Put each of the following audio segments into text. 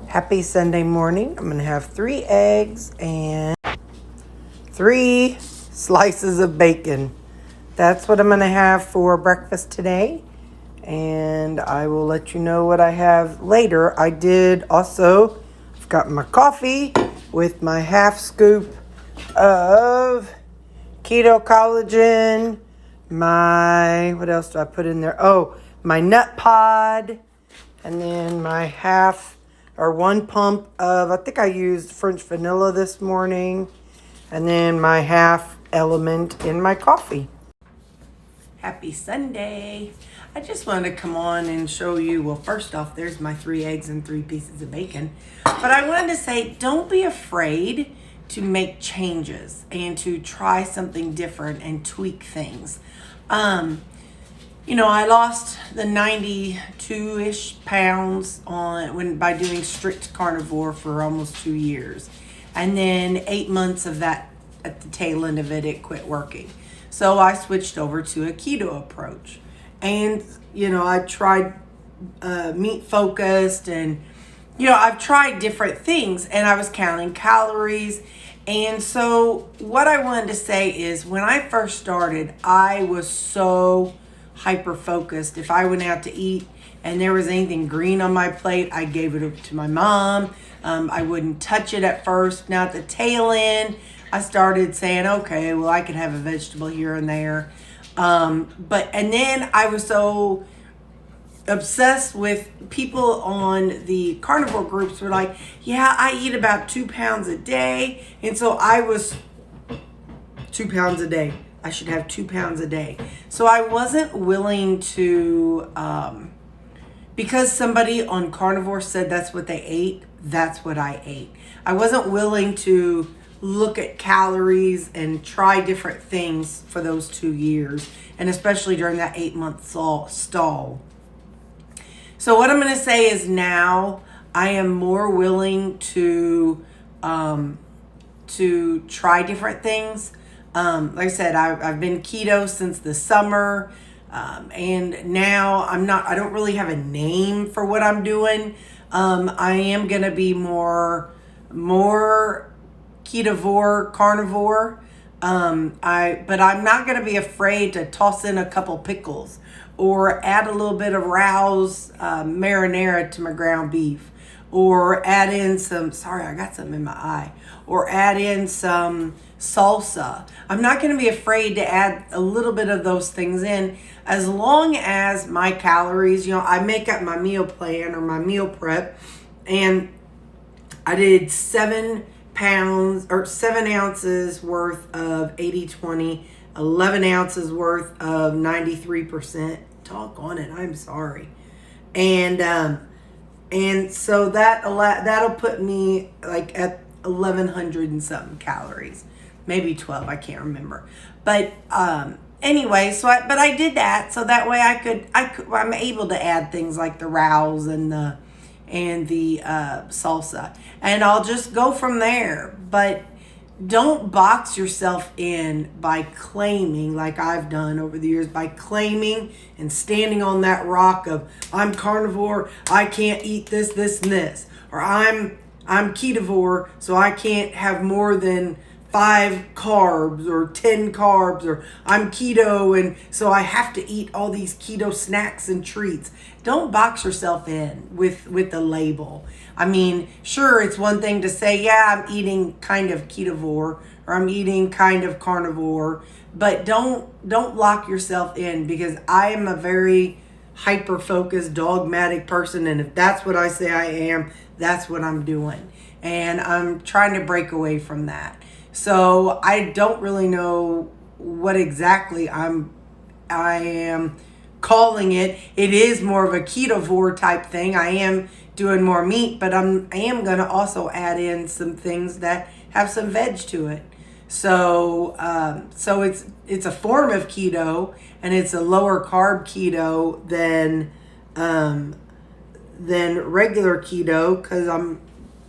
Happy Sunday morning. I'm going to have 3 eggs and 3 slices of bacon. That's what I'm going to have for breakfast today. And I will let you know what I have later. I've got my coffee with my half scoop of keto collagen. What else do I put in there? Oh, my nut pod. And then my 1 pump of, I think I used French vanilla this morning. And then my half element in my coffee. Happy Sunday. I just wanted to come on and show you, well, first off, there's my 3 eggs and 3 pieces of bacon. But I wanted to say, don't be afraid to make changes and to try something different and tweak things. I lost the 92-ish pounds by doing strict carnivore for almost 2 years. And then 8 months of that, at the tail end of it, it quit working. So I switched over to a keto approach. And, I tried meat focused and, I've tried different things and I was counting calories. And so what I wanted to say is when I first started, I was so hyper focused. If I went out to eat and there was anything green on my plate, I gave it to my mom. I wouldn't touch it at first. Now at the tail end, I started saying, okay, well, I could have a vegetable here and there. And then I was so obsessed with people on the carnivore groups were like, yeah, I eat about 2 pounds a day. And so I was 2 pounds a day. I should have 2 pounds a day. So I wasn't willing to, because somebody on carnivore said that's what they ate, that's what I ate. I wasn't willing to look at calories and try different things for those 2 years, and especially during that 8-month stall. So what I'm going to say is now I am more willing to try different things. Like I said, I've been keto since the summer, and now I don't really have a name for what I'm doing. I am going to be more ketovore, carnivore. But I'm not going to be afraid to toss in a couple pickles or add a little bit of Rao's marinara to my ground beef, or add in I got something in my eye, or add in some salsa. I'm not going to be afraid to add a little bit of those things in, as long as my calories, I make up my meal plan or my meal prep, and I did 7 ounces worth of 80-20, 11 ounces worth of 93%. Talk on it, I'm sorry. And so that'll put me like at 1,100 and something calories, maybe 12, I can't remember. But anyway, but I did that so that way I'm able to add things like the Rao's and the salsa, and I'll just go from there. But don't box yourself in by claiming, like I've done over the years, by claiming and standing on that rock of I'm carnivore, I can't eat this, this, and this, or I'm ketovore, so I can't have more than 5 carbs or 10 carbs, or I'm keto and so I have to eat all these keto snacks and treats. Don't box yourself in with the label. I mean, sure, it's one thing to say, yeah, I'm eating kind of ketovore or I'm eating kind of carnivore, but don't lock yourself in, because I am a very hyper-focused, dogmatic person, and if that's what I say I am, that's what I'm doing. And I'm trying to break away from that. So I don't really know what exactly I am calling it. It is more of a ketovore type thing. I am doing more meat, but I am going to also add in some things that have some veg to it. So it's a form of keto, and it's a lower carb keto than regular keto,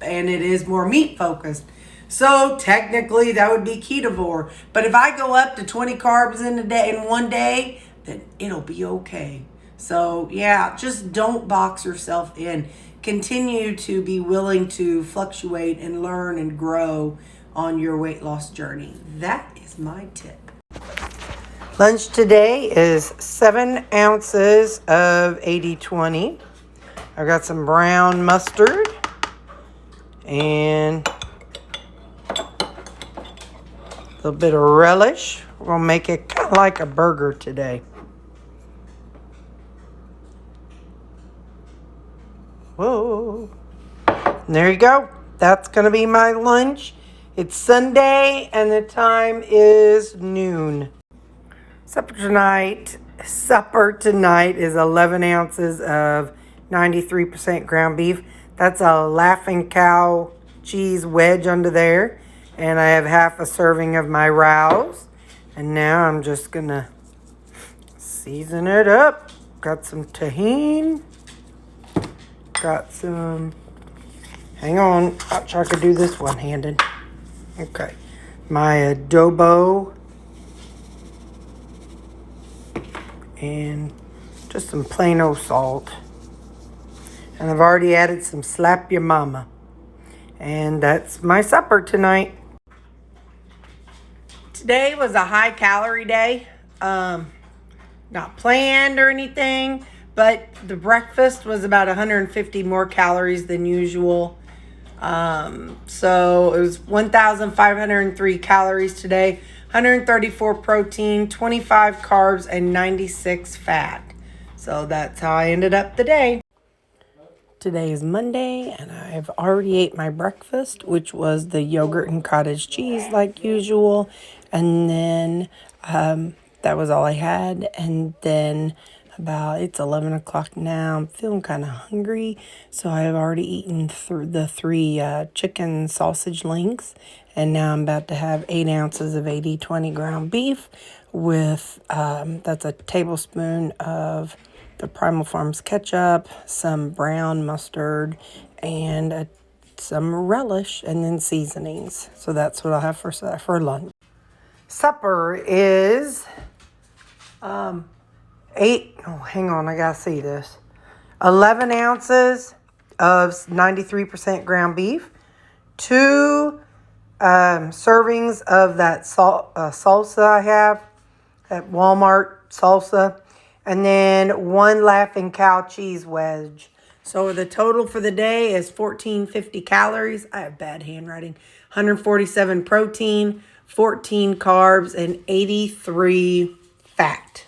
and it is more meat focused. So technically that would be ketovore. But if I go up to 20 carbs in one day, then it'll be okay. So yeah, just don't box yourself in. Continue to be willing to fluctuate and learn and grow on your weight loss journey. That is my tip. Lunch today is 7 ounces of 80/20. I've got some brown mustard and a little bit of relish. We're going to make it kind of like a burger today. Whoa. And there you go. That's going to be my lunch. It's Sunday and the time is noon. Supper tonight is 11 ounces of 93% ground beef. That's a Laughing Cow cheese wedge under there. And I have half a serving of my rouse. And now I'm just going to season it up. Got some tahini. Got some, hang on, I'll try to do this one-handed. Okay, my adobo and just some plain old salt. And I've already added some Slap Your Mama. And that's my supper tonight. Today was a high calorie day. Not planned or anything. But the breakfast was about 150 more calories than usual. So it was 1,503 calories today, 134 protein, 25 carbs, and 96 fat. So that's how I ended up the day. Today is Monday, and I've already ate my breakfast, which was the yogurt and cottage cheese like usual. And then that was all I had. And then it's 11 o'clock now. I'm feeling kind of hungry. So I've already eaten the three chicken sausage links. And now I'm about to have 8 ounces of 80/20 ground beef with, that's a tablespoon of the Primal Farms ketchup, some brown mustard, and some relish, and then seasonings. So that's what I'll have for lunch. Supper is 11 ounces of 93% ground beef, 2 servings of that salsa I have at Walmart salsa, and then 1 Laughing Cow cheese wedge. So the total for the day is 1,450 calories. I have bad handwriting. 147 protein, 14 carbs, and 83 fat.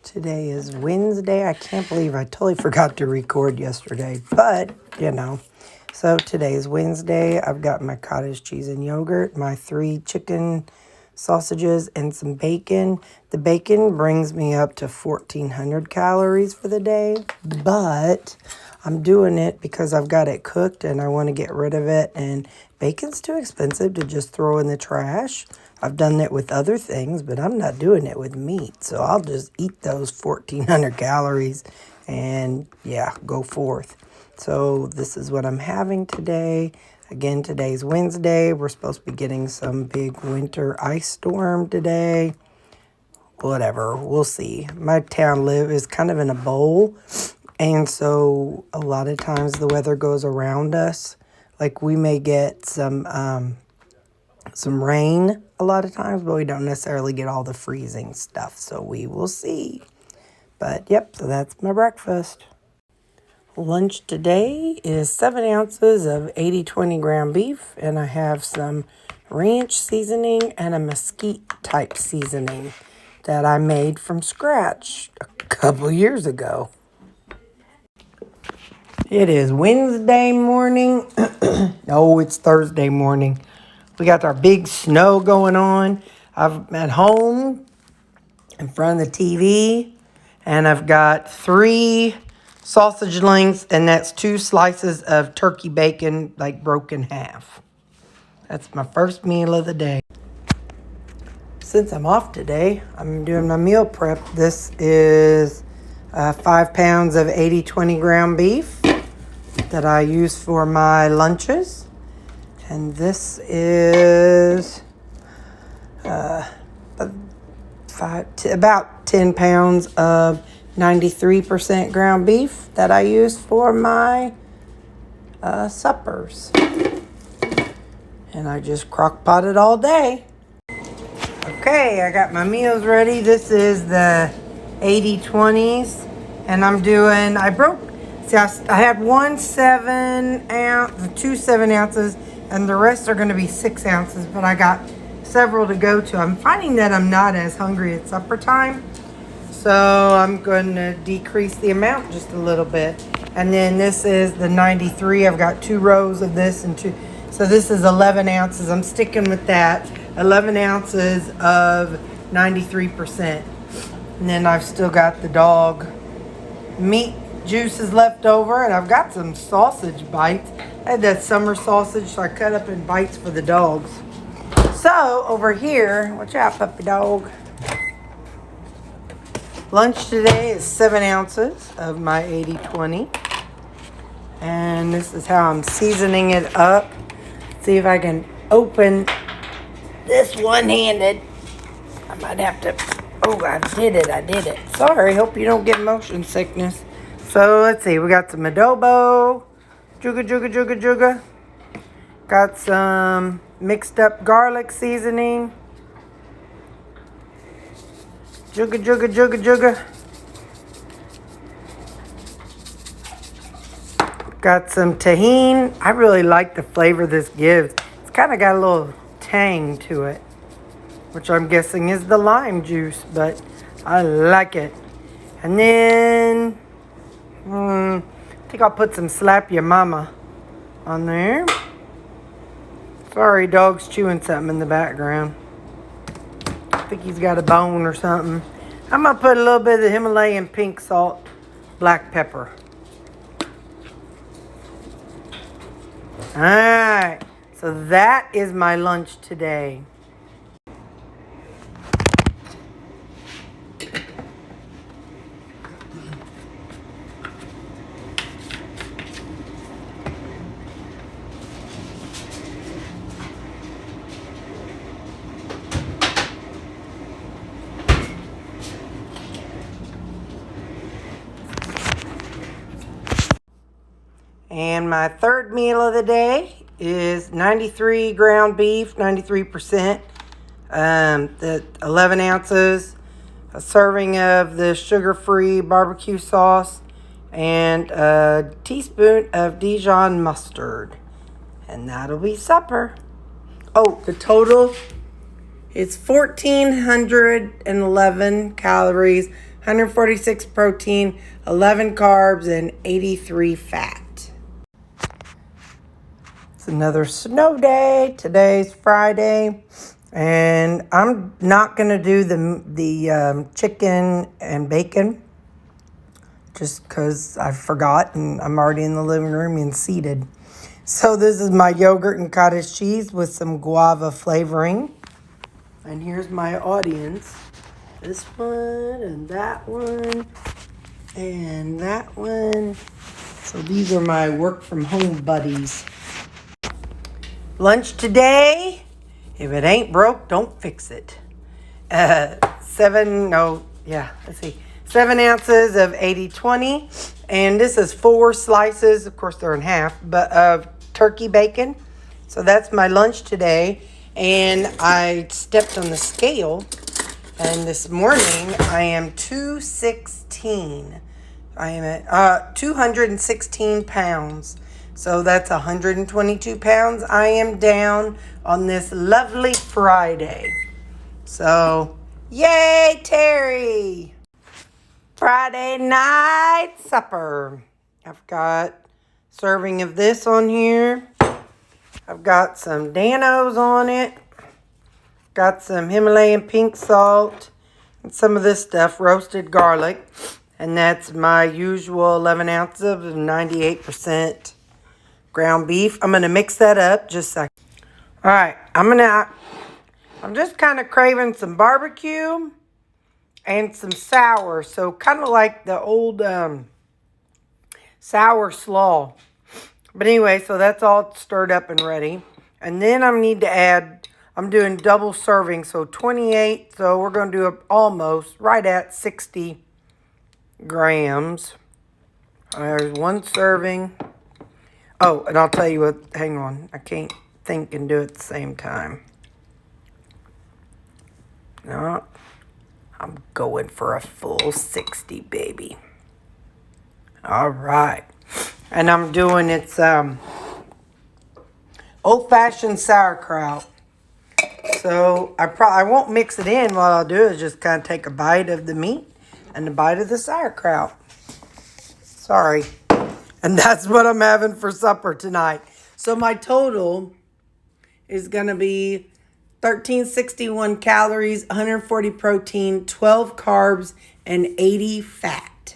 Today is Wednesday. I can't believe I totally forgot to record yesterday, but, So today is Wednesday. I've got my cottage cheese and yogurt, my 3 chicken sausages, and some bacon. The bacon brings me up to 1,400 calories for the day, but I'm doing it because I've got it cooked and I want to get rid of it, and bacon's too expensive to just throw in the trash. I've done it with other things, but I'm not doing it with meat. So I'll just eat those 1,400 calories and, go forth. So this is what I'm having today. Again, today's Wednesday. We're supposed to be getting some big winter ice storm today. Whatever, we'll see. My town is kind of in a bowl. And so a lot of times the weather goes around us. Like we may get some rain a lot of times, but we don't necessarily get all the freezing stuff. So we will see. But so that's my breakfast. Lunch today is 7 ounces of 80/20 ground beef, and I have some ranch seasoning and a mesquite type seasoning that I made from scratch a couple years ago. It is Wednesday morning. No, it's Thursday morning. We got our big snow going on. I'm at home in front of the TV, and I've got 3 sausage links, and that's 2 slices of turkey bacon, like broken half. That's my first meal of the day. Since I'm off today, I'm doing my meal prep. This is 5 pounds of 80/20 ground beef that I use for my lunches. And this is about 10 pounds of 93% ground beef that I use for my suppers. And I just crock pot it all day. Okay, I got my meals ready. This is the 80/20s. And I'm doing, I had 1 7-ounce, 2 7-ounces, and the rest are going to be 6 ounces. But I got several to go to. I'm finding that I'm not as hungry at supper time. So I'm going to decrease the amount just a little bit. And then this is the 93. I've got 2 rows of this and 2. So this is 11 ounces. I'm sticking with that. 11 ounces of 93%. And then I've still got the dog meat juices left over. And I've got some sausage bites. I had that summer sausage, so I cut up in bites for the dogs. So over here, watch out, puppy dog. Lunch today is 7 ounces of my 80/20. And this is how I'm seasoning it up. See if I can open this one-handed. I might have to, oh, I did it. Sorry, hope you don't get motion sickness. So let's see, we got some adobo, juga. Got some mixed up garlic seasoning. Juga. Got some tahini. I really like the flavor this gives. It's kind of got a little tang to it, which I'm guessing is the lime juice, but I like it. And then, I think I'll put some Slap Your Mama on there. Sorry, dog's chewing something in the background. I think he's got a bone or something. I'm going to put a little bit of the Himalayan pink salt, black pepper. Alright, so that is my lunch today. And my third meal of the day is 93 ground beef, 93%, the 11 ounces, a serving of the sugar-free barbecue sauce, and a teaspoon of Dijon mustard. And that'll be supper. Oh, the total is 1,411 calories, 146 protein, 11 carbs, and 83 fat. It's another snow day. Today's Friday, and I'm not gonna do the chicken and bacon just because I forgot, and I'm already in the living room and seated. So this is my yogurt and cottage cheese with some guava flavoring. And here's my audience. This one and that one and that one. So these are my work from home buddies. Lunch today, if it ain't broke, don't fix it. 7 ounces of 80/20. And this is 4 slices, of course they're in half, but of turkey bacon. So that's my lunch today. And I stepped on the scale, and this morning I am 216. I am at 216 pounds. So that's 122 pounds I am down on this lovely Friday. So, yay, Terry! Friday night supper. I've got serving of this on here. I've got some Danos on it. Got some Himalayan pink salt. And some of this stuff, roasted garlic. And that's my usual 11 ounces of 98% ground beef. I'm going to mix that up just a second. All right, I'm just kind of craving some barbecue and some sour. So kind of like the old sour slaw. But anyway, so that's all stirred up and ready. And then I need to add, I'm doing double serving, so 28. So we're going to do almost right at 60 grams. There's one serving. Oh, and I'll tell you what, hang on. I can't think and do it at the same time. No, I'm going for a full 60, baby. All right. And I'm doing it's old-fashioned sauerkraut. So I won't mix it in. What I'll do is just kind of take a bite of the meat and a bite of the sauerkraut. Sorry. And that's what I'm having for supper tonight. So my total is going to be 1361 calories, 140 protein, 12 carbs, and 80 fat.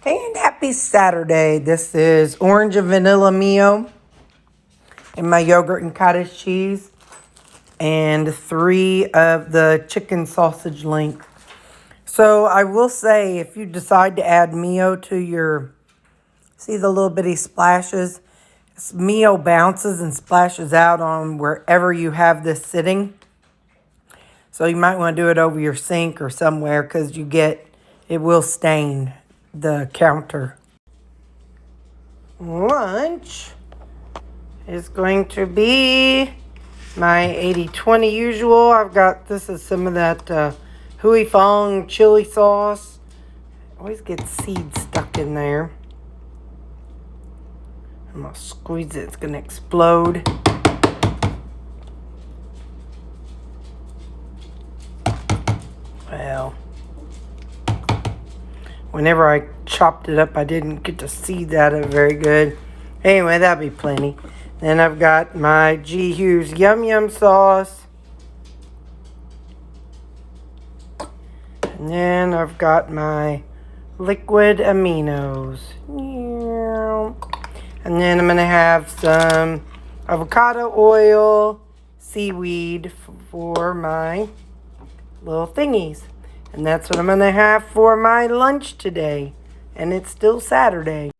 And happy Saturday. This is orange and vanilla Mio and my yogurt and cottage cheese. And 3 of the chicken sausage link. So I will say, if you decide to add Mio to your, see the little bitty splashes? Mio bounces and splashes out on wherever you have this sitting. So you might want to do it over your sink or somewhere because it will stain the counter. Lunch is going to be my 80-20 usual. This is some of that Hui Fong chili sauce. Always get seeds stuck in there. I'm going to squeeze it. It's going to explode. Well, whenever I chopped it up, I didn't get to see that very good. Anyway, that'll be plenty. Then I've got my G. Hughes Yum Yum sauce. And then I've got my liquid aminos. And then I'm going to have some avocado oil, seaweed for my little thingies. And that's what I'm going to have for my lunch today. And it's still Saturday.